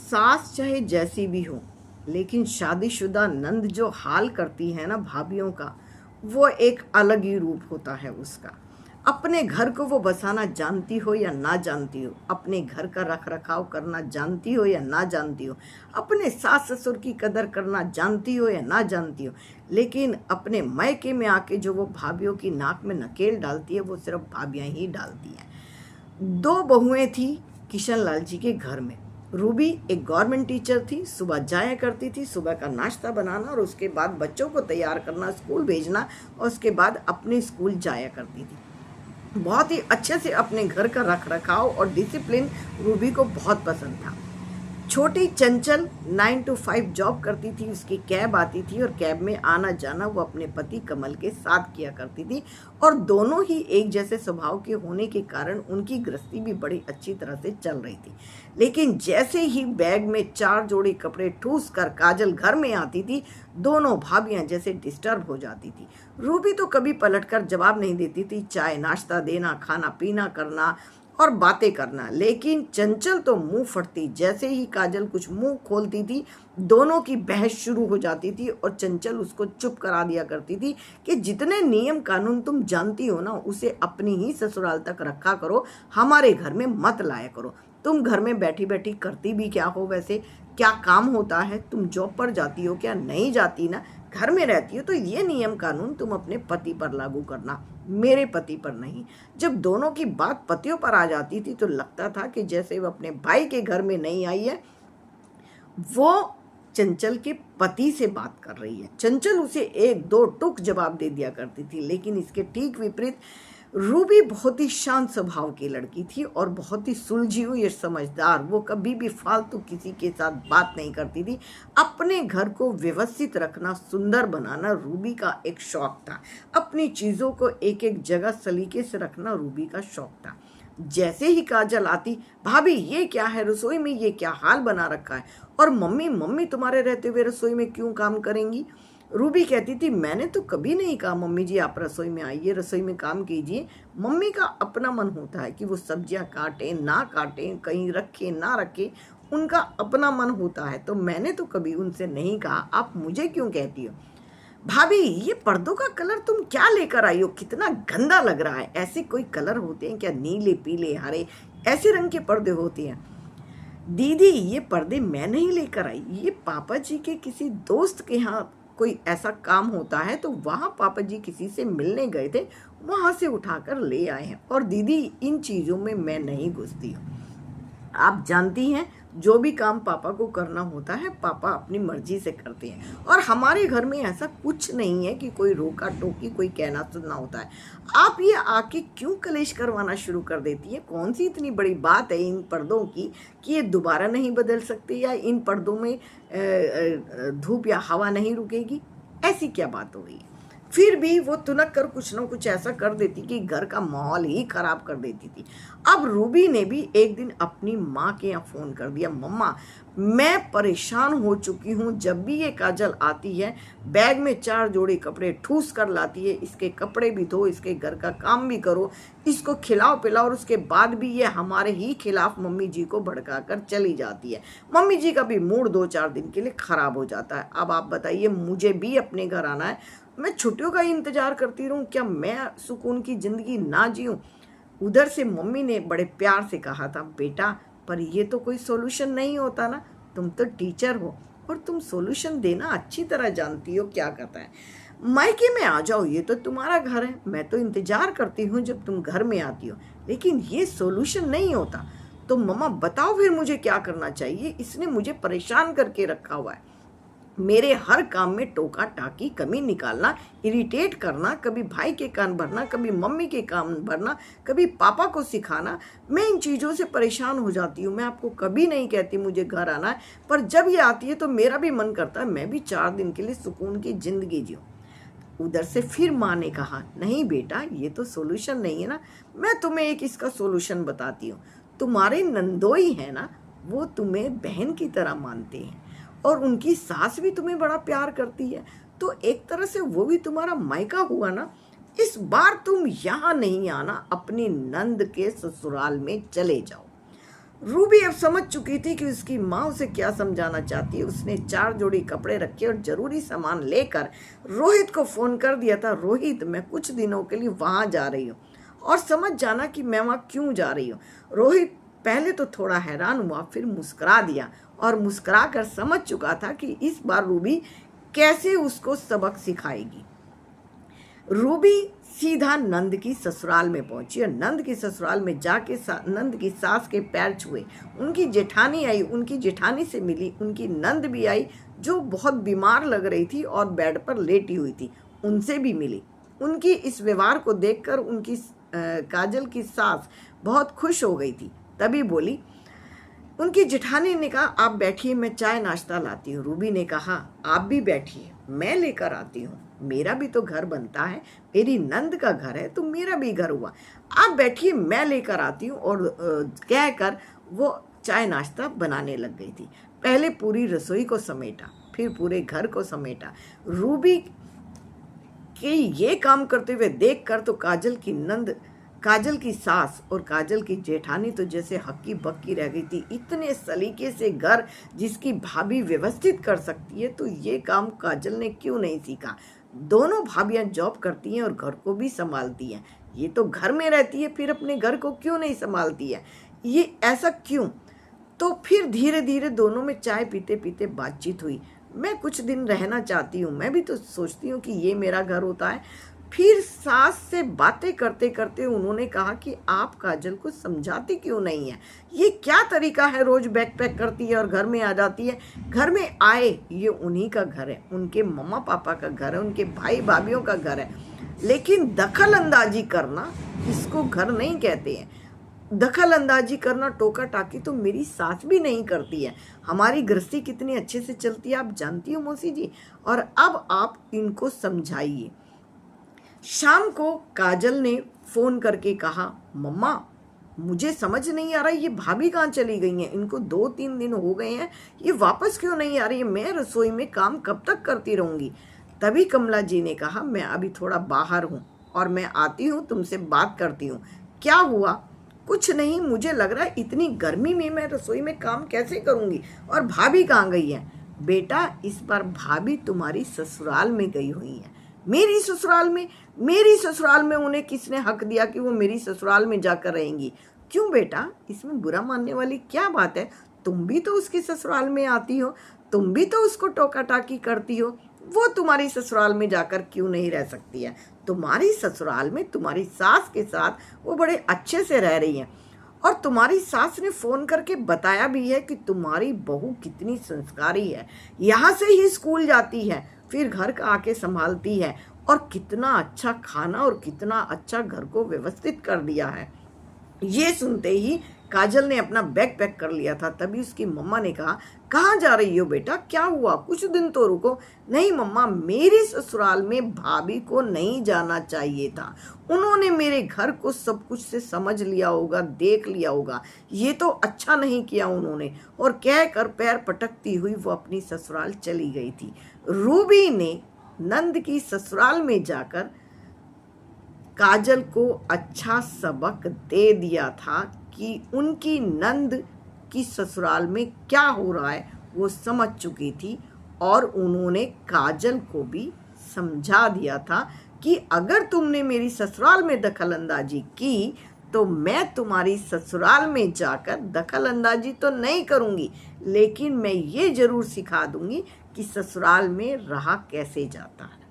सास चाहे जैसी भी हो, लेकिन शादीशुदा नंद जो हाल करती है ना भाभीियों का, वो एक अलग ही रूप होता है उसका। अपने घर को वो बसाना जानती हो या ना जानती हो, अपने घर का रख रखाव करना जानती हो या ना जानती हो, अपने सास ससुर की कदर करना जानती हो या ना जानती हो, लेकिन अपने मायके में आके जो वो भाभीियों की नाक में नकेल डालती है, वो सिर्फ भाभियाँ ही डालती हैं। दो बहुएं थी किशन लाल जी के घर में। रूबी एक गवर्नमेंट टीचर थी, सुबह जाया करती थी, सुबह का नाश्ता बनाना और उसके बाद बच्चों को तैयार करना, स्कूल भेजना और उसके बाद अपने स्कूल जाया करती थी। बहुत ही अच्छे से अपने घर का रख रखाव और डिसिप्लिन रूबी को बहुत पसंद था। छोटी चंचल 9 to 5 जॉब करती थी, उसकी कैब आती थी और कैब में आना जाना वो अपने पति कमल के साथ किया करती थी और दोनों ही एक जैसे स्वभाव के होने के कारण उनकी गृहस्थी भी बड़ी अच्छी तरह से चल रही थी। लेकिन जैसे ही बैग में 4 जोड़ी कपड़े ठूस कर काजल घर में आती थी, दोनों भाभियां जैसे डिस्टर्ब हो जाती थी। रूबी तो कभी पलटकर जवाब नहीं देती थी, चाय नाश्ता देना, खाना पीना करना और बातें करना, लेकिन चंचल तो मुंह फटती। जैसे ही काजल कुछ मुंह खोलती थी, दोनों की बहस शुरू हो जाती थी और चंचल उसको चुप करा दिया करती थी कि जितने नियम कानून तुम जानती हो ना, उसे अपनी ही ससुराल तक रखा करो, हमारे घर में मत लाया करो। तुम घर में बैठी बैठी करती भी क्या हो, वैसे क्या काम होता है? तुम जॉब पर जाती हो क्या? नहीं जाती ना, घर में रहती हो, तो ये नियम कानून तुम अपने पति पर लागू करना, मेरे पति पर नहीं। जब दोनों की बात पतियों पर आ जाती थी तो लगता था कि जैसे वो अपने भाई के घर में नहीं आई है, वो चंचल के पति से बात कर रही है। चंचल उसे एक दो टुक जवाब दे दिया करती थी, लेकिन इसके ठीक विपरीत रूबी बहुत ही शांत स्वभाव की लड़की थी और बहुत ही सुलझी हुई और समझदार। वो कभी भी फालतू किसी के साथ बात नहीं करती थी। अपने घर को व्यवस्थित रखना, सुंदर बनाना रूबी का एक शौक था। अपनी चीज़ों को एक एक जगह सलीके से रखना रूबी का शौक था। जैसे ही काजल आती, भाभी ये क्या है रसोई में, ये क्या हाल बना रखा है, और मम्मी मम्मी तुम्हारे रहते हुए रसोई में क्यों काम करेंगी? रूबी कहती थी, मैंने तो कभी नहीं कहा मम्मी जी आप रसोई में आइए, रसोई में काम कीजिए। मम्मी का अपना मन होता है कि वो सब्जियां काटें ना काटें, कहीं रखें ना रखें, उनका अपना मन होता है। तो मैंने तो कभी उनसे नहीं कहा, आप मुझे क्यों कहती हो? भाभी ये पर्दों का कलर तुम क्या लेकर आई हो, कितना गंदा लग रहा है। ऐसे कोई कलर होते हैं क्या? नीले पीले हरे ऐसे रंग के पर्दे होते हैं। दीदी ये पर्दे मैं नहीं लेकर आई, ये पापा जी के किसी दोस्त के यहाँ कोई ऐसा काम होता है तो वहाँ पापा जी किसी से मिलने गए थे, वहाँ से उठाकर ले आए हैं। और दीदी इन चीज़ों में मैं नहीं घुसती हूँ। आप जानती हैं जो भी काम पापा को करना होता है पापा अपनी मर्जी से करते हैं, और हमारे घर में ऐसा कुछ नहीं है कि कोई रोका टोकी कोई कहना सुनना होता है। आप ये आके क्यों कलेश करवाना शुरू कर देती है? कौन सी इतनी बड़ी बात है इन पर्दों की कि ये दोबारा नहीं बदल सकते, या इन पर्दों में धूप या हवा नहीं रुकेगी? ऐसी क्या बात हो गई? फिर भी वो तुनक कर कुछ ना कुछ ऐसा कर देती कि घर का माहौल ही खराब कर देती थी। अब रूबी ने भी एक दिन अपनी माँ के यहाँ फ़ोन कर दिया, मम्मा मैं परेशान हो चुकी हूँ, जब भी ये काजल आती है बैग में 4 जोड़ी कपड़े ठूस कर लाती है, इसके कपड़े भी धो, इसके घर का काम भी करो, इसको खिलाओ पिलाओ, और उसके बाद भी ये हमारे ही खिलाफ मम्मी जी को भड़का कर चली जाती है। मम्मी जी का भी मूड 2-4 दिन के लिए ख़राब हो जाता है। अब आप बताइए, मुझे भी अपने घर आना है, मैं छुट्टियों का ही इंतजार करती रहूं? क्या मैं सुकून की ज़िंदगी ना जीऊं? उधर से मम्मी ने बड़े प्यार से कहा था, बेटा पर ये तो कोई सोल्यूशन नहीं होता ना, तुम तो टीचर हो और तुम सोल्यूशन देना अच्छी तरह जानती हो क्या कहता है। मायके में आ जाओ, ये तो तुम्हारा घर है, मैं तो इंतजार करती हूँ जब तुम घर में आती हो, लेकिन ये सोल्यूशन नहीं होता। तो मम्मा बताओ फिर मुझे क्या करना चाहिए? इसने मुझे परेशान करके रखा हुआ है। मेरे हर काम में टोका टाकी, कमी निकालना, इरिटेट करना, कभी भाई के कान भरना, कभी मम्मी के कान भरना, कभी पापा को सिखाना। मैं इन चीज़ों से परेशान हो जाती हूँ। मैं आपको कभी नहीं कहती मुझे घर आना है, पर जब ये आती है तो मेरा भी मन करता है मैं भी 4 दिन के लिए सुकून की ज़िंदगी जीऊँ। उधर से फिर माँ ने कहा, नहीं बेटा ये तो सोल्यूशन नहीं है ना, मैं तुम्हें एक इसका सोल्यूशन बताती हूँ। तुम्हारे नंदोई है ना, वो तुम्हें बहन की तरह मानते हैं और उनकी सास भी तुम्हें बड़ा प्यार करती है, तो एक तरह से वो भी तुम्हारा मायका हुआ ना। इस बार तुम यहाँ नहीं आना, अपनी नंद के ससुराल में चले जाओ। रूबी अब समझ चुकी थी कि उसकी माँ उसे क्या समझाना चाहती है। उसने 4 जोड़ी कपड़े रखे और जरूरी सामान लेकर रोहित को फोन कर दिया था। रोहित, मैं कुछ दिनों के लिए वहां जा रही हूँ और समझ जाना कि मैं वहां क्यों जा रही हूँ। रोहित पहले तो थोड़ा हैरान हुआ, फिर मुस्कुरा दिया और मुस्कुरा कर समझ चुका था कि इस बार रूबी कैसे उसको सबक सिखाएगी। रूबी सीधा नंद की ससुराल में पहुंची और नंद की ससुराल में जाके नंद की सास के पैर छुए। उनकी जेठानी आई, उनकी जेठानी से मिली। उनकी नंद भी आई जो बहुत बीमार लग रही थी और बेड पर लेटी हुई थी, उनसे भी मिली। उनकी इस व्यवहार को देखकर उनकी काजल की सास बहुत खुश हो गई थी। तभी बोली, उनकी जेठानी ने कहा, आप बैठिए, मैं चाय नाश्ता लाती हूँ। रूबी ने कहा, आप भी बैठिए, मैं लेकर आती हूँ, मेरा भी तो घर बनता है, मेरी नंद का घर है तो मेरा भी घर हुआ। आप बैठिए, मैं लेकर आती हूँ। और कहकर वो चाय नाश्ता बनाने लग गई थी। पहले पूरी रसोई को समेटा, फिर पूरे घर को समेटा। रूबी के ये काम करते हुए देखकर तो काजल की सास और काजल की जेठानी तो जैसे हक्की बक्की रह गई थी। इतने सलीके से घर जिसकी भाभी व्यवस्थित कर सकती है तो ये काम काजल ने क्यों नहीं सीखा। दोनों भाभियां जॉब करती हैं और घर को भी संभालती हैं, ये तो घर में रहती है, फिर अपने घर को क्यों नहीं संभालती है, ये ऐसा क्यों। तो फिर धीरे धीरे दोनों में चाय पीते पीते बातचीत हुई। मैं कुछ दिन रहना चाहती हूँ, मैं भी तो सोचती हूँ कि ये मेरा घर होता है। फिर सास से बातें करते करते उन्होंने कहा कि आप काजल को समझाती क्यों नहीं है, ये क्या तरीका है, रोज बैग पैक करती है और घर में आ जाती है। घर में आए, ये उन्हीं का घर है, उनके मम्मा पापा का घर है, उनके भाई भाभीियों का घर है, लेकिन दखल अंदाजी करना इसको घर नहीं कहते हैं। दखल अंदाजी करना, टोका टाकी तो मेरी सास भी नहीं करती है। हमारी गृहस्थी कितनी अच्छे से चलती है आप जानती हो मौसी जी, और अब आप इनको समझाइए। शाम को काजल ने फोन करके कहा, मम्मा मुझे समझ नहीं आ रहा ये भाभी कहाँ चली गई हैं, इनको 2-3 दिन हो गए हैं, ये वापस क्यों नहीं आ रही है, मैं रसोई में काम कब तक करती रहूंगी। तभी कमला जी ने कहा, मैं अभी थोड़ा बाहर हूँ और मैं आती हूँ, तुमसे बात करती हूँ। क्या हुआ? कुछ नहीं, मुझे लग रहा है इतनी गर्मी में मैं रसोई में काम कैसे करूंगी, और भाभी कहाँ गई है? बेटा इस बार भाभी तुम्हारी ससुराल में गई हुई है। मेरी ससुराल में? मेरी ससुराल में उन्हें किसने हक दिया कि वो मेरी ससुराल में जाकर रहेंगी? क्यों बेटा, इसमें बुरा मानने वाली क्या बात है? तुम भी तो उसकी ससुराल में आती हो, तुम भी तो उसको टोका टाकी करती हो, वो तुम्हारी ससुराल में जाकर क्यों नहीं रह सकती है? तुम्हारी ससुराल में तुम्हारी सास के साथ वो बड़े अच्छे से रह रही है, और तुम्हारी सास ने फोन करके बताया भी है कि तुम्हारी बहू कितनी संस्कारी है, यहाँ से ही स्कूल जाती है, फिर घर का आके संभालती है, और कितना अच्छा खाना और कितना अच्छा घर को व्यवस्थित कर दिया है। ये सुनते ही काजल ने अपना बैग पैक कर लिया था। तभी उसकी मम्मा ने कहा, कहाँ जा रही हो बेटा, क्या हुआ, कुछ दिन तो रुको। नहीं मम्मा, मेरी ससुराल में भाभी को नहीं जाना चाहिए था, उन्होंने मेरे घर को सब कुछ से समझ लिया होगा, देख लिया होगा, ये तो अच्छा नहीं किया उन्होंने। और कहकर पैर पटकती हुई वो अपनी ससुराल चली गई थी। रूबी ने नंद की ससुराल में जाकर काजल को अच्छा सबक दे दिया था कि उनकी नंद की ससुराल में क्या हो रहा है वो समझ चुकी थी, और उन्होंने काजल को भी समझा दिया था कि अगर तुमने मेरी ससुराल में दखल अंदाजी की तो मैं तुम्हारी ससुराल में जाकर दखल अंदाजी तो नहीं करूँगी, लेकिन मैं ये ज़रूर सिखा दूँगी कि ससुराल में रहा कैसे जाता है।